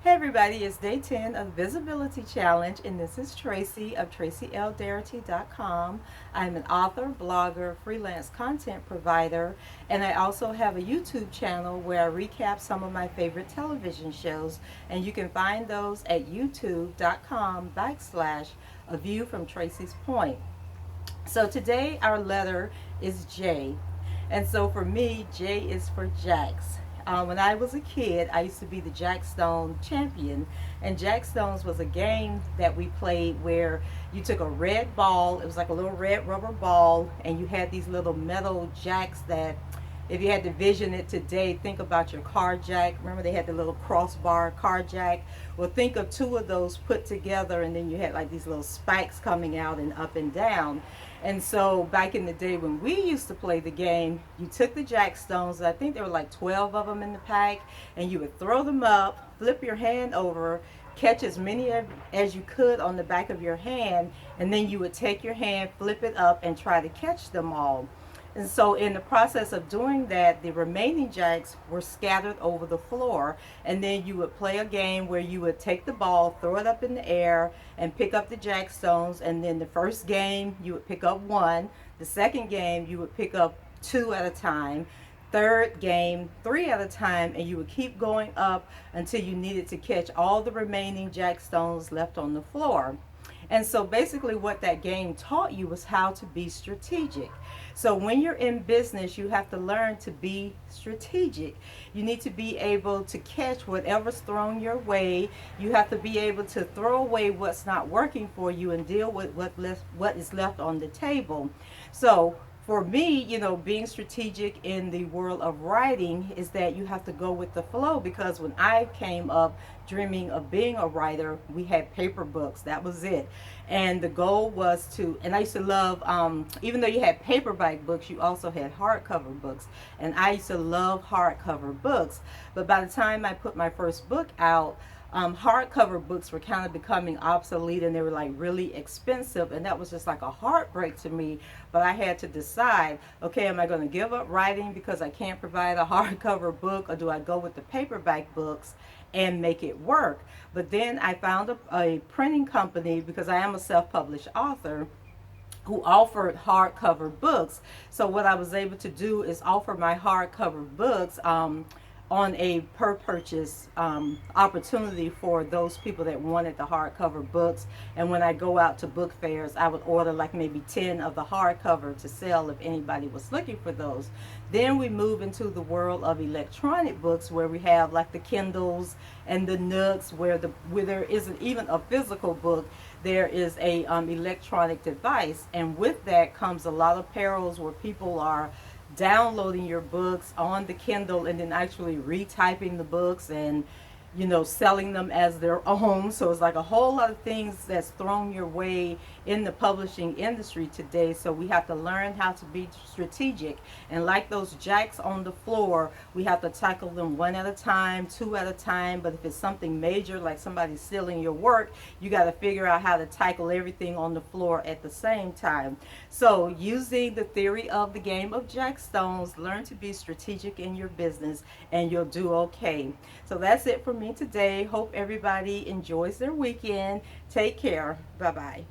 Hey everybody, it's day 10 of the Visibility Challenge, and this is Tracy of TracyLDarity.com. I'm an author, blogger, freelance content provider, and I also have a YouTube channel where I recap some of my favorite television shows, and you can find those at youtube.com/A View from Tracy's Point. So today our letter is J. And so for me, J is for Jacks. When I was a kid, I used to be the Jackstone champion. And Jackstones was a game that we played where you took a red ball, it was like a little red rubber ball, and you had these little metal jacks that, if you had to vision it today, think about your car jack. Remember they had the little crossbar car jack? Well, think of two of those put together, and then you had like these little spikes coming out and up and down. And so back in the day when we used to play the game, you took the jackstones, I think there were like 12 of them in the pack, and you would throw them up, flip your hand over, catch as many as you could on the back of your hand, and then you would take your hand, flip it up, and try to catch them all. And so in the process of doing that, the remaining jacks were scattered over the floor. And then you would play a game where you would take the ball, throw it up in the air, and pick up the jackstones. And then the first game, you would pick up one. The second game, you would pick up two at a time. Third game, three at a time, and you would keep going up until you needed to catch all the remaining jackstones left on the floor. And so basically what that game taught you was how to be strategic. So when you're in business, you have to learn to be strategic. You need to be able to catch whatever's thrown your way. You have to be able to throw away what's not working for you and deal with what is left on the table. So for me, being strategic in the world of writing is that you have to go with the flow, because when I came up dreaming of being a writer, we had paper books. That was it. And the goal was and I used to love, even though you had paperback books, you also had hardcover books. And I used to love hardcover books. But by the time I put my first book out, hardcover books were kind of becoming obsolete, and they were like really expensive, and that was just like a heartbreak to me. But I had to decide, okay, am I going to give up writing because I can't provide a hardcover book, or do I go with the paperback books and make it work? But then I found a printing company, because I am a self-published author, who offered hardcover books. So what I was able to do is offer my hardcover books on a per purchase opportunity for those people that wanted the hardcover books. And when I go out to book fairs, I would order like maybe 10 of the hardcover to sell if anybody was looking for those. Then we move into the world of electronic books, where we have like the Kindles and the Nooks, where there isn't even a physical book, there is a electronic device. And with that comes a lot of perils where people are downloading your books on the Kindle and then actually retyping the books and selling them as their own. So it's like a whole lot of things that's thrown your way in the publishing industry today. So we have to learn how to be strategic. And like those jacks on the floor, we have to tackle them one at a time, two at a time. But if it's something major, like somebody stealing your work, you got to figure out how to tackle everything on the floor at the same time. So using the theory of the game of jackstones, learn to be strategic in your business, and you'll do okay. So that's it for me today. Hope everybody enjoys their weekend. Take care. Bye bye.